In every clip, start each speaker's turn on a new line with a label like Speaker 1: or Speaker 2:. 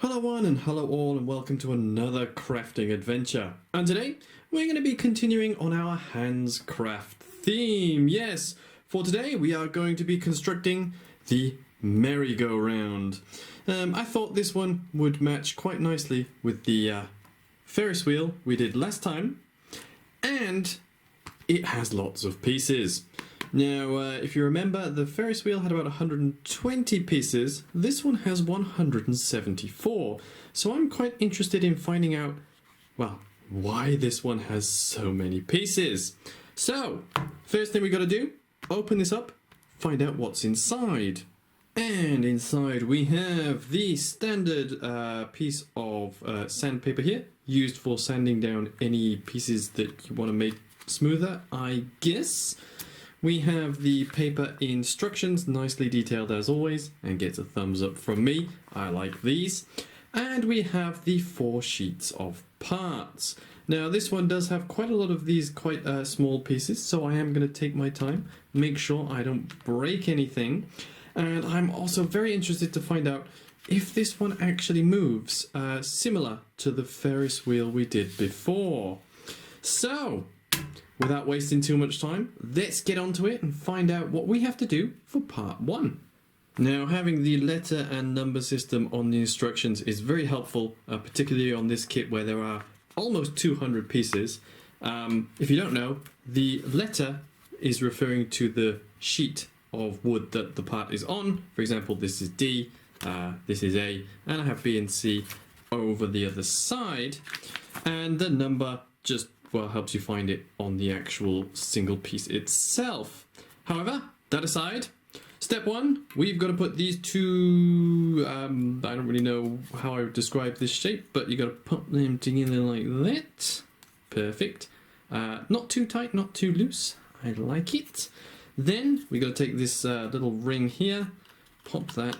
Speaker 1: Hello one and hello all and welcome to another crafting adventure. And today we're going to be continuing on our Handscraft theme. Yes, for today we are going to be constructing the merry-go-round. I thought this one would match quite nicely with the Ferris wheel we did last time, and it has lots of pieces. Now, if you remember, the Ferris wheel had about 120 pieces. This one has 174. So I'm quite interested in finding out, well, why this one has so many pieces. So, first thing we got to do, open this up, find out what's inside. And inside we have the standard piece of sandpaper here, used for sanding down any pieces that you want to make smoother, I guess. We have the paper instructions, nicely detailed as always, and gets a thumbs up from me. I like these. And we have the 4 sheets of parts. Now this one does have quite a lot of these quite small pieces, so I am going to take my time, make sure I don't break anything. And I'm also very interested to find out if this one actually moves, similar to the Ferris wheel we did before. So, without wasting too much time, let's get onto it and find out what we have to do for part 1. Now, having the letter and number system on the instructions is very helpful, particularly on this kit where there are almost 200 pieces. If you don't know, the letter is referring to the sheet of wood that the part is on. For example, this is D, this is A, and I have B and C over the other side. And the number just helps you find it on the actual single piece itself. However, that aside, step 1, we've got to put these two, I don't really know how I would describe this shape, but you got to put them together like that. Perfect. Not too tight, not too loose. I like it. Then we got to take this little ring here, pop that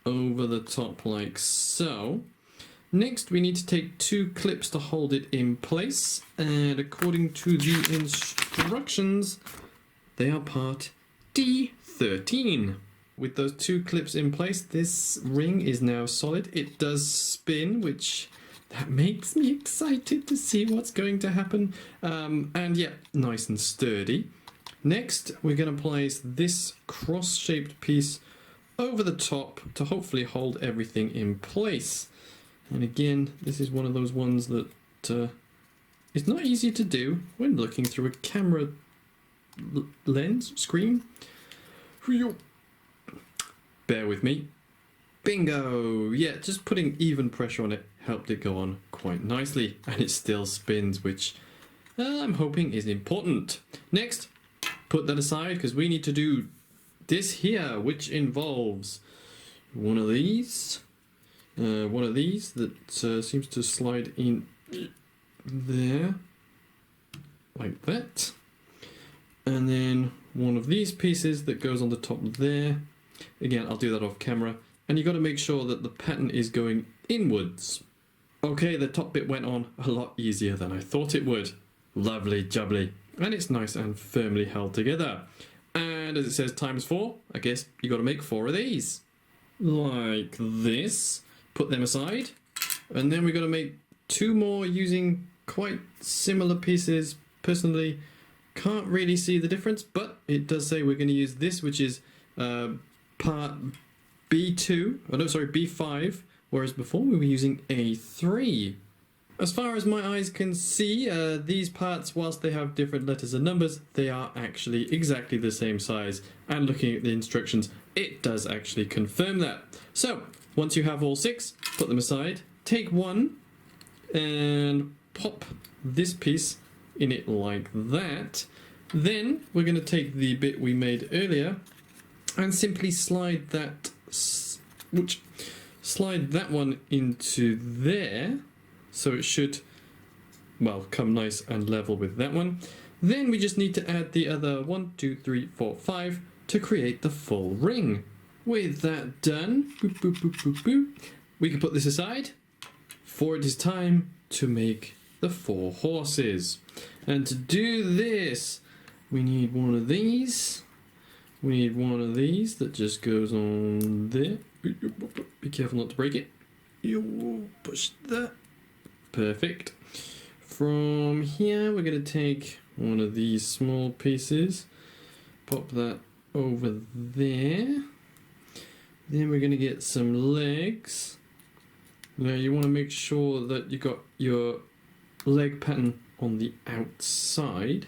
Speaker 1: over the top like so. Next, we need to take 2 clips to hold it in place, and according to the instructions, they are part D13. With those 2 clips in place, this ring is now solid. It does spin, which that makes me excited to see what's going to happen. And yeah, nice and sturdy. Next, we're going to place this cross-shaped piece over the top to hopefully hold everything in place. And again, this is one of those ones that is not easy to do when looking through a camera lens screen. Bear with me. Bingo! Yeah, just putting even pressure on it helped it go on quite nicely, and it still spins, which I'm hoping is important. Next, put that aside because we need to do this here, which involves one of these. That seems to slide in there, like that. And then one of these pieces that goes on the top there. Again, I'll do that off camera. And you got to make sure that the pattern is going inwards. Okay, the top bit went on a lot easier than I thought it would. Lovely jubbly. And it's nice and firmly held together. And as it says ×4, I guess you got to make 4 of these. Like this. Put them aside, and then we've got to make 2 more using quite similar pieces. Personally, can't really see the difference, but it does say we're going to use this, which is part B2, oh no, sorry, B5, whereas before we were using A3. As far as my eyes can see, these parts, whilst they have different letters and numbers, they are actually exactly the same size, and looking at the instructions, it does actually confirm that. So, once you have all 6, put them aside, take 1 and pop this piece in it like that. Then we're going to take the bit we made earlier and simply slide that one into there, so it should, well, come nice and level with that one. Then we just need to add the other 1, 2, 3, 4, 5 to create the full ring. With that done, boop, boop, boop, boop, boop, we can put this aside, for it is time to make the 4 horses. And to do this, we need one of these. We need one of these that just goes on there. Be careful not to break it. You push that. Perfect. From here, we're going to take one of these small pieces, pop that over there. Then we're going to get some legs. Now you want to make sure that you got your leg pattern on the outside.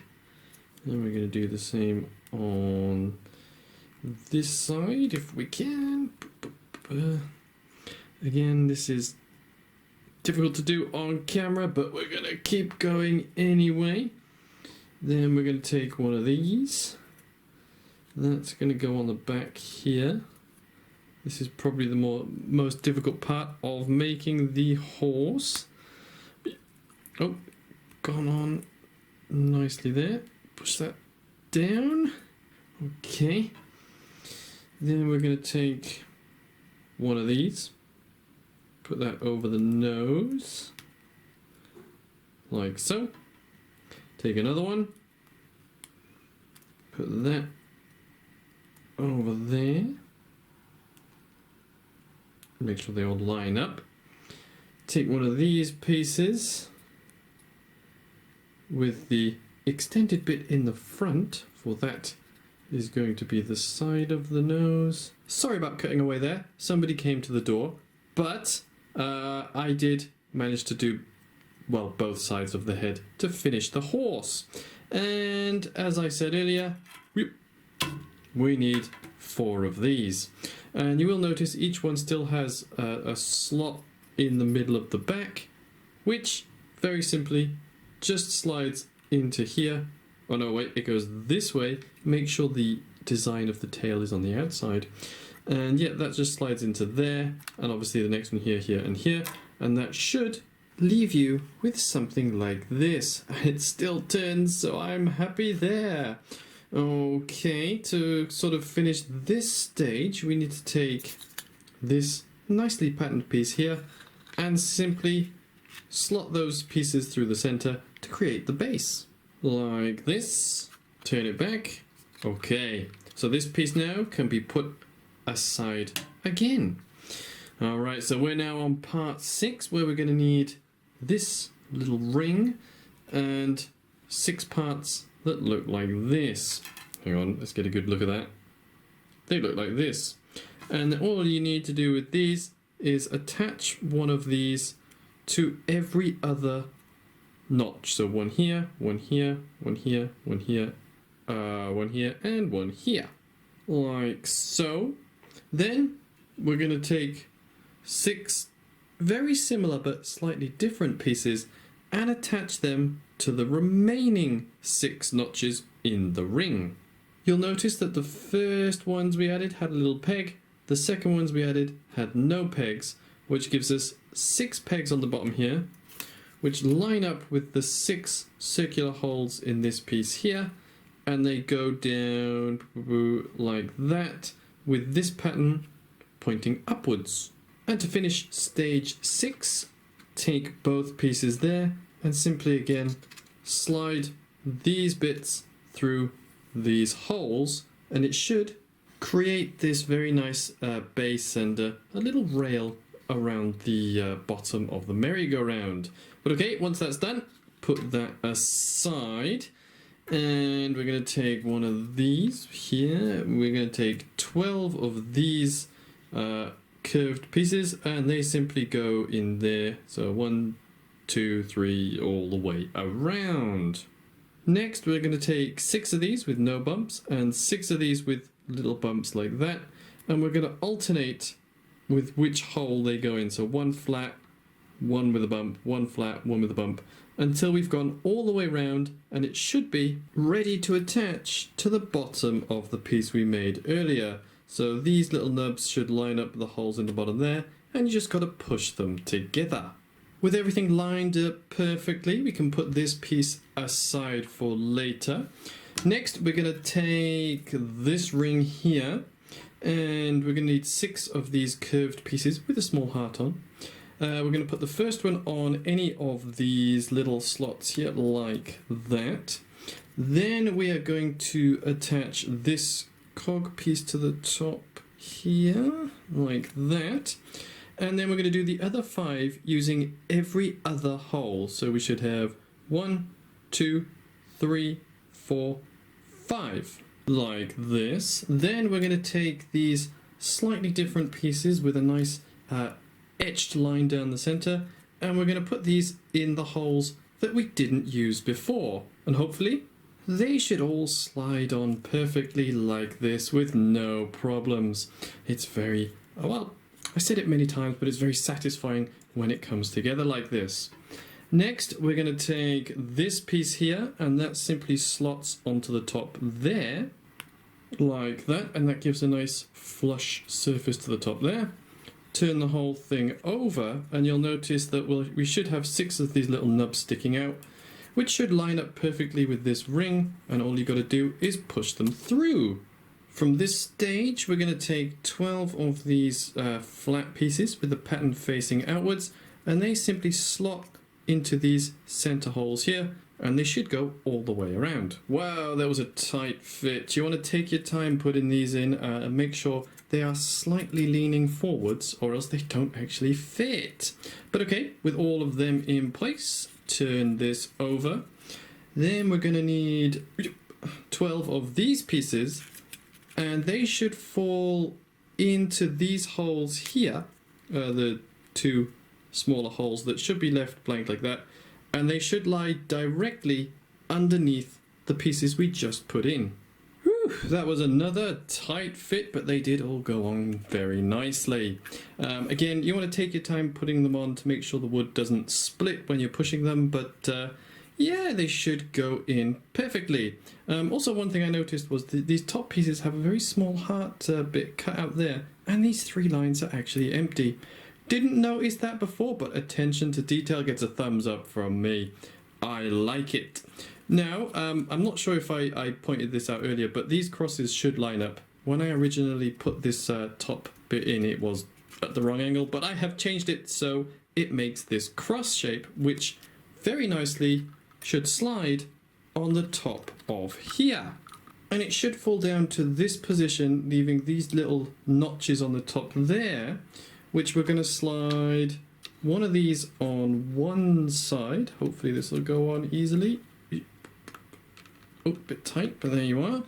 Speaker 1: And we're going to do the same on this side if we can. Again, this is difficult to do on camera, but we're going to keep going anyway. Then we're going to take one of these. That's going to go on the back here. This is probably the most difficult part of making the horse. Oh, gone on nicely there. Push that down. Okay. Then we're going to take one of these. Put that over the nose. Like so. Take another one. Put that over there. Make sure they all line up. Take one of these pieces with the extended bit in the front, for that is going to be the side of the nose. Sorry about cutting away there. Somebody came to the door, but I did manage to do, well, both sides of the head to finish the horse. And as I said earlier, we need 4 of these. And you will notice each one still has a slot in the middle of the back, which very simply just slides into here. Oh no, wait, it goes this way. Make sure the design of the tail is on the outside. And yeah, that just slides into there. And obviously the next one here, here, and here. And that should leave you with something like this. It still turns, so I'm happy there. Okay, to sort of finish this stage, we need to take this nicely patterned piece here and simply slot those pieces through the center to create the base. Like this. Turn it back. Okay, so this piece now can be put aside again. Alright, so we're now on part 6, where we're going to need this little ring and 6 parts that look like this. Hang on, let's get a good look at that. They look like this. And all you need to do with these is attach one of these to every other notch. So one here, one here, one here, one here, one here, and one here. Like so. Then we're going to take 6 very similar but slightly different pieces and attach them to the remaining 6 notches in the ring. You'll notice that the first ones we added had a little peg, the second ones we added had no pegs, which gives us 6 pegs on the bottom here, which line up with the 6 circular holes in this piece here, and they go down like that, with this pattern pointing upwards. And to finish stage 6, take both pieces there and simply again slide these bits through these holes, and it should create this very nice base and a little rail around the bottom of the merry-go-round. But okay, once that's done, put that aside, and we're going to take one of these here. We're going to take 12 of these curved pieces, and they simply go in there. So 1, 2, 3, all the way around. Next, we're going to take 6 of these with no bumps and 6 of these with little bumps like that, and we're going to alternate with which hole they go in. So 1 flat, 1 with a bump, 1 flat, 1 with a bump, until we've gone all the way around, and it should be ready to attach to the bottom of the piece we made earlier. So these little nubs should line up the holes in the bottom there, and you just got to push them together. With everything lined up perfectly, we can put this piece aside for later. Next, we're going to take this ring here, and we're going to need 6 of these curved pieces with a small heart on. We're going to put the first one on any of these little slots here, like that. Then we are going to attach this cog piece to the top here, like that. And then we're going to do the other 5 using every other hole. So we should have 1, 2, 3, 4, 5. Like this. Then we're going to take these slightly different pieces with a nice etched line down the center. And we're going to put these in the holes that we didn't use before. And hopefully they should all slide on perfectly like this with no problems. It's very, well, I said it many times, but it's very satisfying when it comes together like this. Next, we're going to take this piece here, and that simply slots onto the top there, like that, and that gives a nice flush surface to the top there. Turn the whole thing over, and you'll notice that we should have 6 of these little nubs sticking out, which should line up perfectly with this ring, and all you've got to do is push them through. From this stage, we're going to take 12 of these flat pieces with the pattern facing outwards, and they simply slot into these center holes here, and they should go all the way around. Wow, that was a tight fit. You want to take your time putting these in and make sure they are slightly leaning forwards, or else they don't actually fit. But okay, with all of them in place, turn this over. Then we're going to need 12 of these pieces, and they should fall into these holes here, the 2 smaller holes that should be left blank like that, and they should lie directly underneath the pieces we just put in. Whew, that was another tight fit, but they did all go on very nicely. Again, you want to take your time putting them on to make sure the wood doesn't split when you're pushing them, but yeah, they should go in perfectly. Also, one thing I noticed was these top pieces have a very small heart bit cut out there, and these 3 lines are actually empty. Didn't notice that before, but attention to detail gets a thumbs up from me. I like it. Now, I'm not sure if I pointed this out earlier, but these crosses should line up. When I originally put this top bit in, it was at the wrong angle, but I have changed it so it makes this cross shape, which very nicely should slide on the top of here. And it should fall down to this position, leaving these little notches on the top there, which we're going to slide one of these on one side. Hopefully this will go on easily. Oh, a bit tight, but there you are.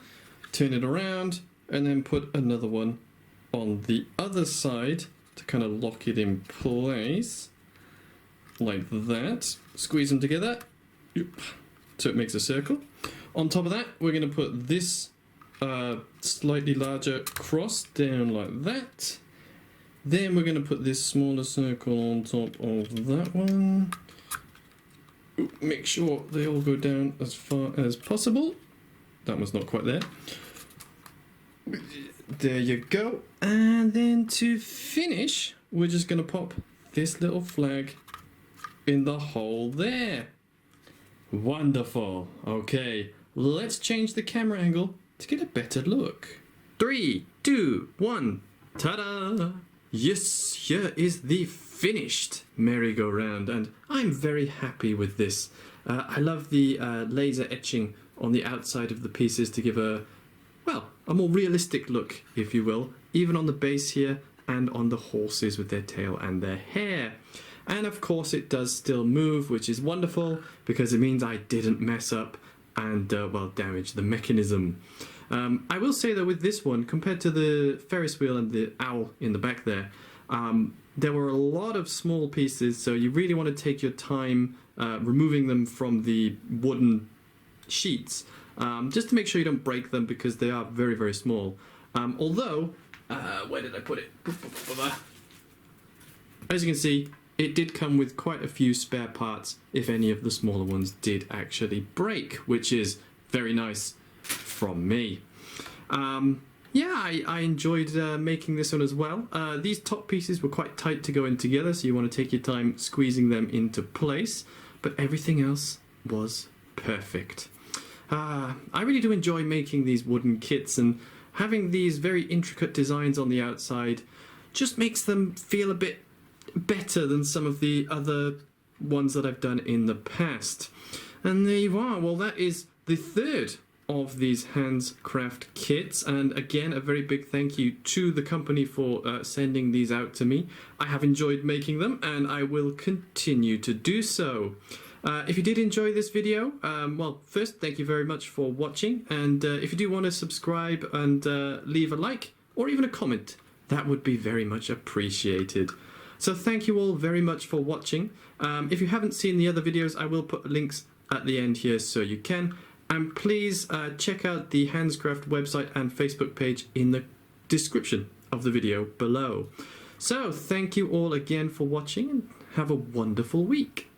Speaker 1: Turn it around and then put another one on the other side to kind of lock it in place. Like that. Squeeze them together. So it makes a circle. On top of that, we're going to put this slightly larger cross down like that. Then we're going to put this smaller circle on top of that one. Make sure they all go down as far as possible. That was not quite there. There you go. And then to finish, we're just going to pop this little flag in the hole there. Wonderful. Okay, let's change the camera angle to get a better look. 3, 2, 1. Ta-da! Yes, here is the finished merry-go-round, and I'm very happy with this. I love the laser etching on the outside of the pieces to give a more realistic look, if you will, even on the base here and on the horses with their tail and their hair. And of course it does still move, which is wonderful because it means I didn't mess up and damage the mechanism. I will say that with this one, compared to the Ferris wheel and the owl in the back there were a lot of small pieces, so you really want to take your time removing them from the wooden sheets, just to make sure you don't break them because they are very, very small. Although, where did I put it? As you can see, it did come with quite a few spare parts if any of the smaller ones did actually break, which is very nice from me. I enjoyed making this one as well. These top pieces were quite tight to go in together, so you want to take your time squeezing them into place, but everything else was perfect. I really do enjoy making these wooden kits, and having these very intricate designs on the outside just makes them feel a bit better than some of the other ones that I've done in the past. And there you are. Well, that is the third of these Handscraft kits, and again a very big thank you to the company for sending these out to me. I have enjoyed making them and I will continue to do so. If you did enjoy this video, well, first thank you very much for watching, and if you do want to subscribe and leave a like or even a comment, that would be very much appreciated. So thank you all very much for watching. If you haven't seen the other videos, I will put links at the end here so you can. And please check out the Handscraft website and Facebook page in the description of the video below. So thank you all again for watching and have a wonderful week.